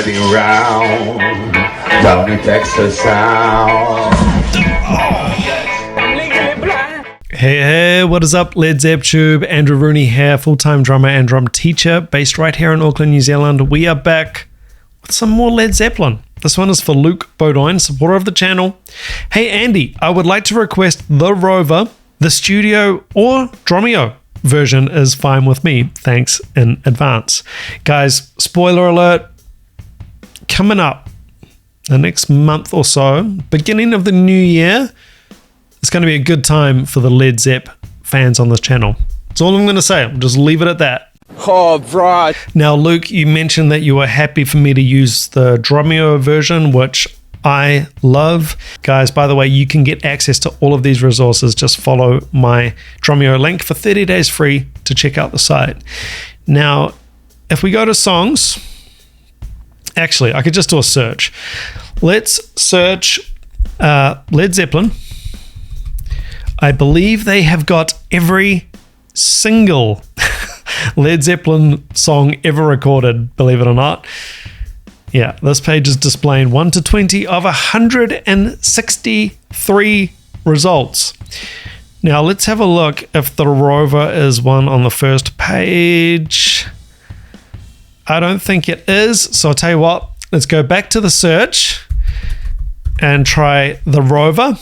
riding round down in Texas sound. Hey, what is up, Led Zepp Tube? Andrew Rooney here, full-time drummer and drum teacher, based right here in Auckland, New Zealand. We are back with some more Led Zeppelin. This one is for Luke Bodine, supporter of the channel. Hey Andy, I would like to request the Rover, the studio, or DRUMEO version is fine with me. Thanks in advance. Guys, spoiler alert, coming up the next month or so, beginning of the new year, it's going to be a good time for the Led Zepp fans on this channel. That's all I'm going to say. I'll just leave it at that. Oh, right. Now, Luke, you mentioned that you were happy for me to use the DRUMEO version, which I love. Guys, by the way, you can get access to all of these resources. Just follow my DRUMEO link for 30 days free to check out the site. Now, if we go to songs, actually, I could just do a search. Let's search Led Zeppelin. I believe they have got every single Led Zeppelin song ever recorded, believe it or not. Yeah, this page is displaying 1 to 20 of 163 results. Now let's have a look if the Rover is one on the first page. I don't think it is, so I'll tell you what, let's go back to the search and try the Rover.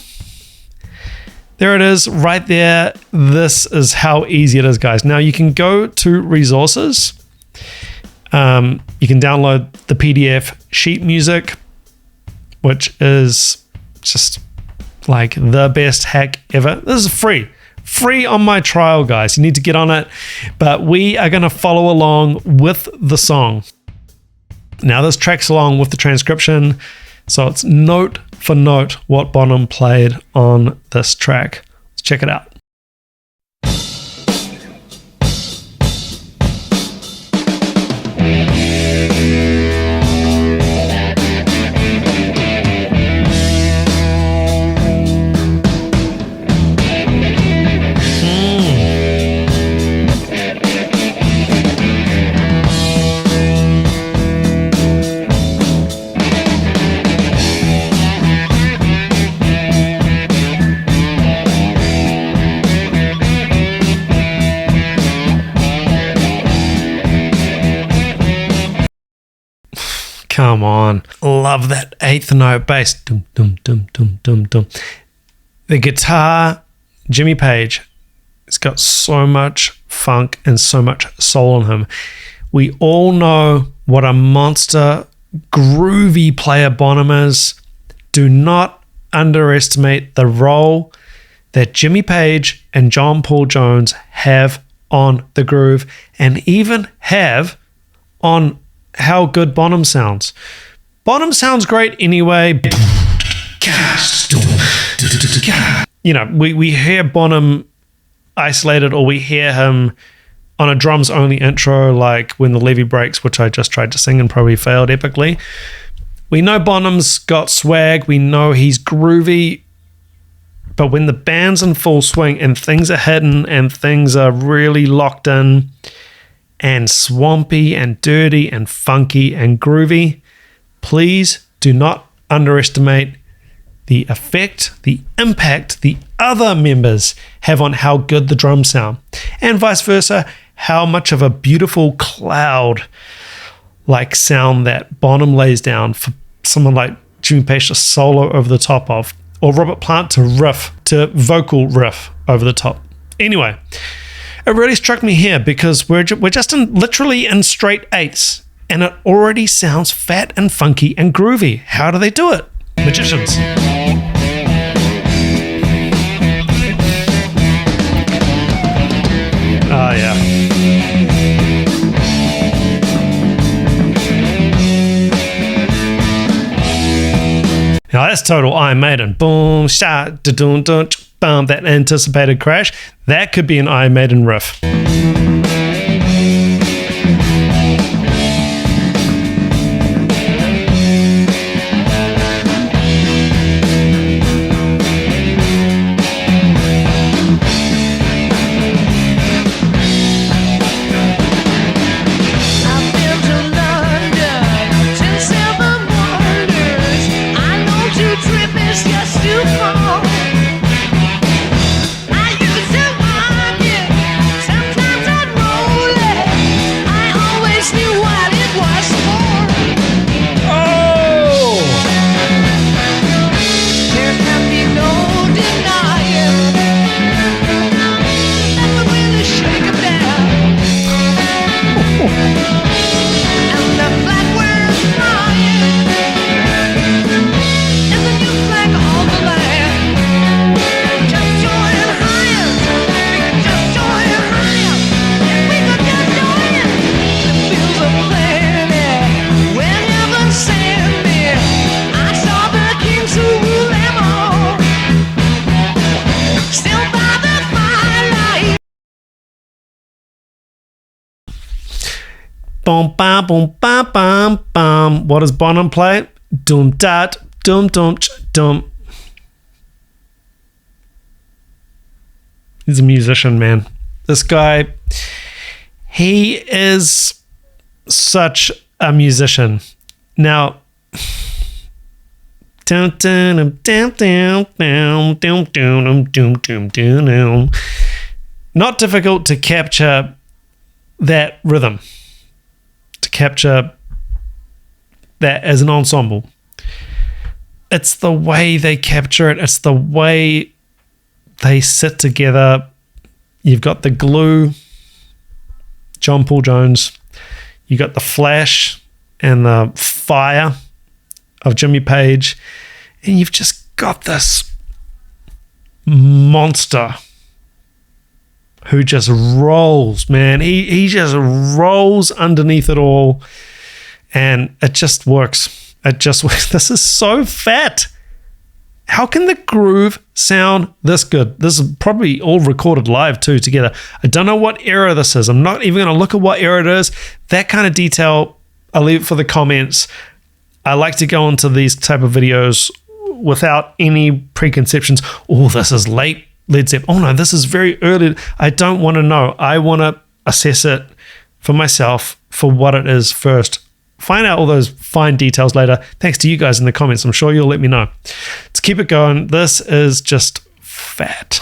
There it is right there. This is how easy it is, guys. Now you can go to resources. You can download the PDF sheet music, which is just like the best hack ever. This is free on my trial, guys. You need to get on it, but we are going to follow along with the song. Now this tracks along with the transcription, so it's note for note what BONHAM played on this track. Let's check it out. Come on. Love that eighth note bass. Dum, dum, dum, dum, dum, dum. The guitar, Jimmy Page, it's got so much funk and so much soul in him. We all know what a monster, groovy player BONHAM is. Do not underestimate the role that Jimmy Page and John Paul Jones have on the groove, and even have on how good BONHAM sounds. BONHAM sounds great anyway. You know, we hear BONHAM isolated, or we hear him on a drums only intro, like When the Levee Breaks, which I just tried to sing and probably failed epically. We know BONHAM's got swag, we know he's groovy, but when the band's in full swing and things are hidden and things are really locked in and swampy and dirty and funky and groovy, please do not underestimate the effect, the impact the other members have on how good the drums sound, and vice versa, how much of a beautiful cloud like sound that BONHAM lays down for someone like Jimmy Page to solo over the top of, or Robert Plant to vocal riff over the top. Anyway, it really struck me here because we're just literally in straight eighths, and it already sounds fat and funky and groovy. How do they do it? Magicians. Oh, yeah. Now that's total Iron Maiden. Boom, sha, da dun dun, bum. That anticipated crash. That could be an Iron Maiden riff. I've been to London, to Boom, bam, boom, bam, bam, bam. What does Bonham play? Dum, dat, dum, dum, dum. He's a musician, man. This guy, he is such a musician. Now, not difficult to capture that rhythm, to capture that as an ensemble. It's the way they capture it. It's the way they sit together. You've got the glue, John Paul Jones. You got the flash and the fire of Jimmy Page, and you've just got this monster who just rolls, man. He just rolls underneath it all, and it just works. It just works. This is so fat. How can the groove sound this good? This is probably all recorded live too together. I don't know what era this is. I'm not even going to look at what era it is. That kind of detail, I'll leave it for the comments. I like to go into these type of videos without any preconceptions. Oh, this is late Led Zeppelin. Oh no, this is very early. I don't want to know. I want to assess it for myself for what it is first. Find out all those fine details later. Thanks to you guys in the comments. I'm sure you'll let me know. Let's keep it going. This is just fat.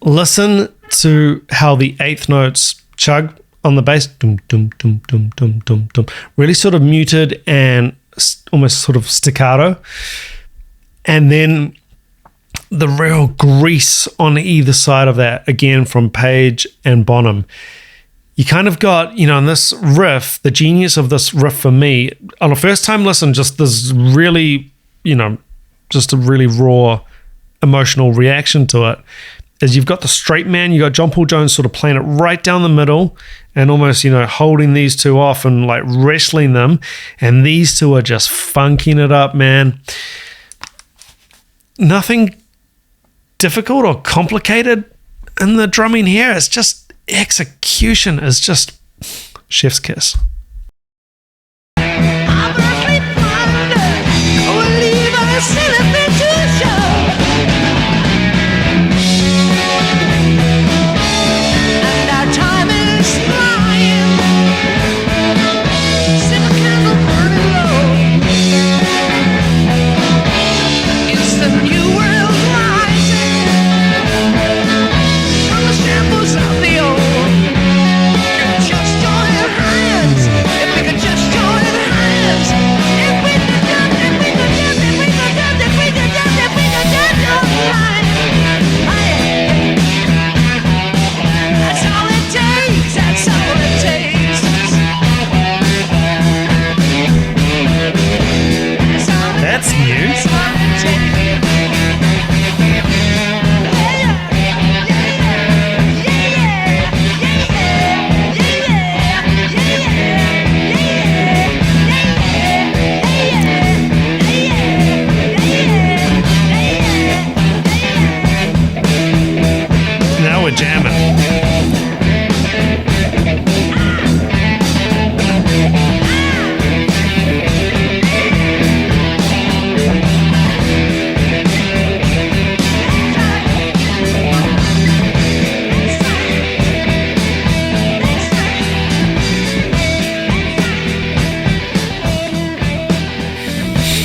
Listen to how the eighth notes chug on the bass. Dum, dum, dum, dum, dum, dum, dum. Really sort of muted and almost sort of staccato. And then the real grease on either side of that, again, from Page and Bonham. You kind of got, in this riff, the genius of this riff for me, on a first time listen, just this really, just a really raw emotional reaction to it. Is you've got the straight man, you got John Paul Jones sort of playing it right down the middle and almost, holding these two off and like wrestling them. And these two are just funking it up, man. Nothing difficult or complicated in the drumming here. It's just execution is just chef's kiss.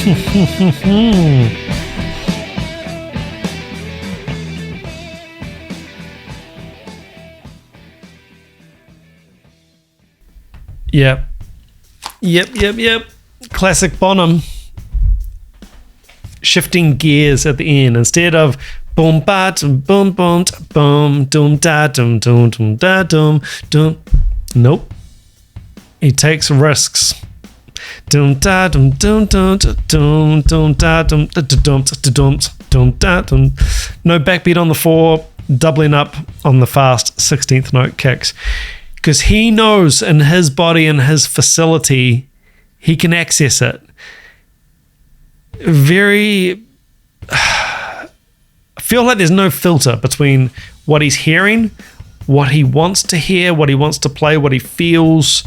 Yep. Classic Bonham. Shifting gears at the end instead of boom ba dum boom boom boom dum da dum dum dum da dum dum. Nope. He takes risks. Dum da dum dum dum dum dum da dum dum dum dum da dum. No backbeat on the 4, doubling up on the fast 16th note kicks. Because he knows in his body and his facility, he can access it. I feel like there's no filter between what he's hearing, what he wants to hear, what he wants to play, what he feels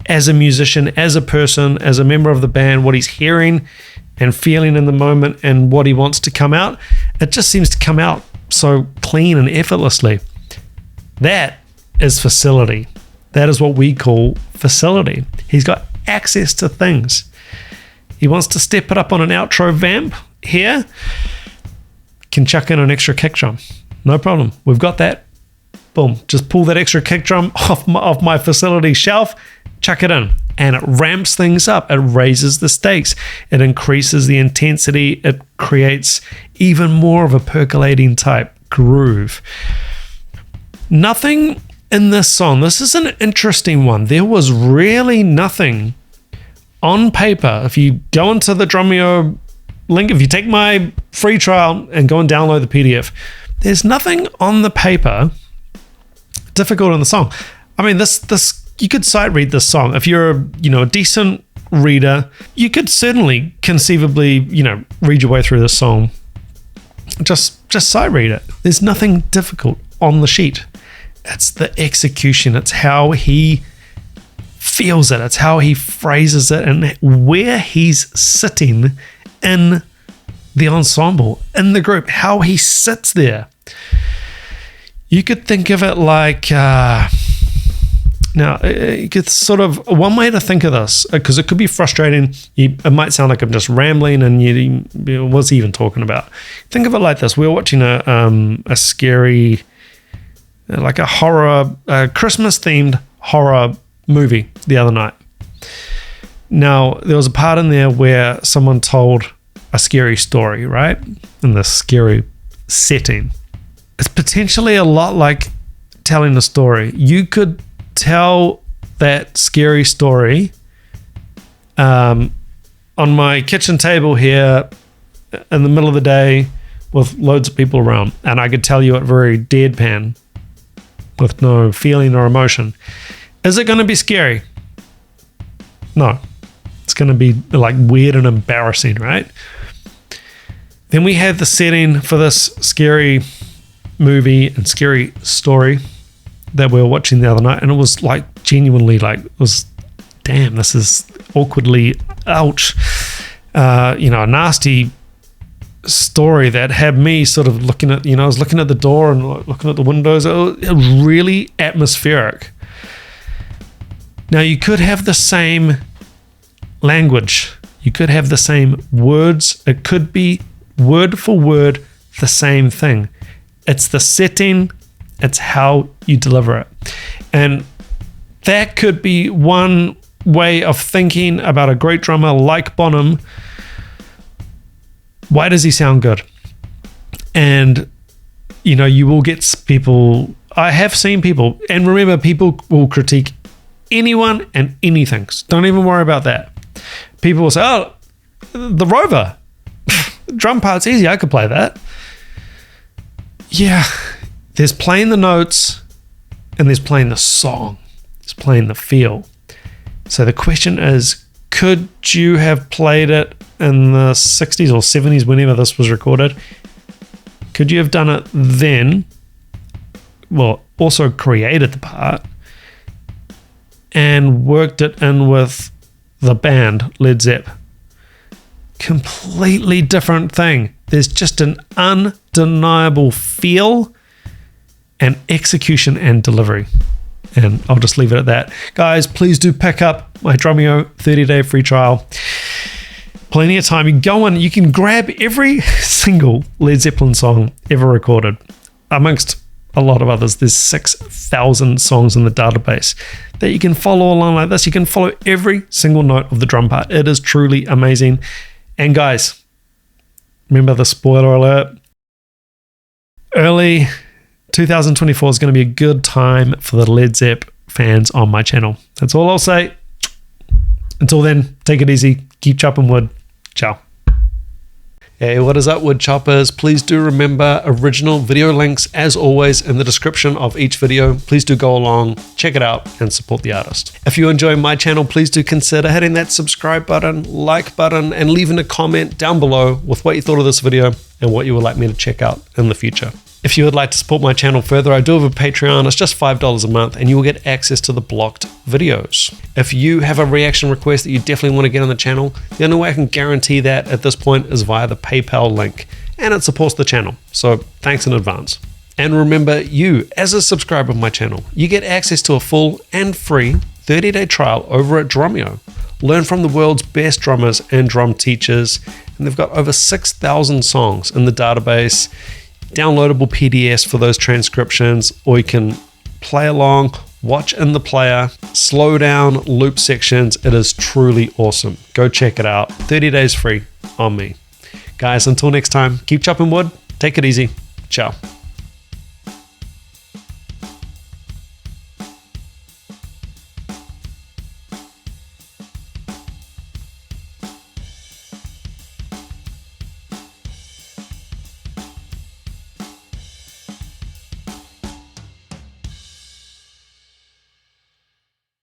as a musician, as a person, as a member of the band, what he's hearing and feeling in the moment and what he wants to come out. It just seems to come out so clean and effortlessly. That is facility. That is what we call facility. He's got access to things. He wants to step it up on an outro vamp here. Can chuck in an extra kick drum. No problem. We've got that. Boom. Just pull that extra kick drum off my facility shelf, chuck it in. And it ramps things up. It raises the stakes. It increases the intensity. It creates even more of a percolating type groove. Nothing in this song. This is an interesting one. There was really nothing on paper. If you go into the DRUMEO link, if you take my free trial and go and download the PDF, there's nothing on the paper difficult in the song. I mean, this you could sight read this song. If you're a decent reader, you could certainly conceivably, read your way through this song. Just sight read it. There's nothing difficult on the sheet. It's the execution. It's how he feels it. It's how he phrases it and where he's sitting in the ensemble, in the group, how he sits there. You could think of it like, now, you could sort of, one way to think of this, because it could be frustrating. It might sound like I'm just rambling and what's he even talking about? Think of it like this. We were watching a scary, like a horror, Christmas-themed horror movie the other night. Now, there was a part in there where someone told a scary story, right? In this scary setting. It's potentially a lot like telling a story. You could tell that scary story on my kitchen table here in the middle of the day with loads of people around, and I could tell you it very deadpan with no feeling or emotion. Is it going to be scary? No. It's going to be like weird and embarrassing, right? Then we had the setting for this scary movie and scary story that we were watching the other night, and it was like genuinely like, it was, damn, this is awkwardly, ouch, a nasty story that had me sort of looking at, I was looking at the door and looking at the windows. It was really atmospheric. Now, you could have the same language. You could have the same words. It could be word for word the same thing. It's the setting. It's how you deliver it. And that could be one way of thinking about a great drummer like Bonham. Why does he sound good? And, you will get people, I have seen people, and remember, people will critique anyone and anything. So don't even worry about that. People will say, oh, the Rover, drum part's easy, I could play that. Yeah, there's playing the notes and there's playing the song. There's playing the feel. So the question is, could you have played it in the 60s or 70s, whenever this was recorded? Could you have done it then? Well, also created the part and worked it in with the band, Led Zepp. Completely different thing. There's just an undeniable feel and execution and delivery. And I'll just leave it at that. Guys, please do pick up my DRUMEO 30-day free trial. plenty of time. You go on, you can grab every single Led Zeppelin song ever recorded, amongst a lot of others. There's 6,000 songs in the database that you can follow along like this. You can follow every single note of the drum part. It is truly amazing. And guys, remember the spoiler alert. Early 2024 is going to be a good time for the Led Zepp fans on my channel. That's all I'll say. Until then, take it easy. Keep chopping wood. Ciao. Hey, what is up, wood choppers? Please do remember original video links, as always, in the description of each video. Please do go along, check it out, and support the artist. If you enjoy my channel, please do consider hitting that subscribe button, like button, and leaving a comment down below with what you thought of this video and what you would like me to check out in the future. If you would like to support my channel further, I do have a Patreon. It's just $5 a month and you will get access to the blocked videos. If you have a reaction request that you definitely want to get on the channel, the only way I can guarantee that at this point is via the PayPal link, and it supports the channel. So thanks in advance. And remember, you as a subscriber of my channel, you get access to a full and free 30-day trial over at DRUMEO. Learn from the world's best drummers and drum teachers, and they've got over 6,000 songs in the database. Downloadable PDFs for those transcriptions, or you can play along, watch in the player, slow down, loop sections. It is truly awesome. Go check it out. 30 days free on me. Guys, until next time, keep chopping wood. Take it easy. Ciao.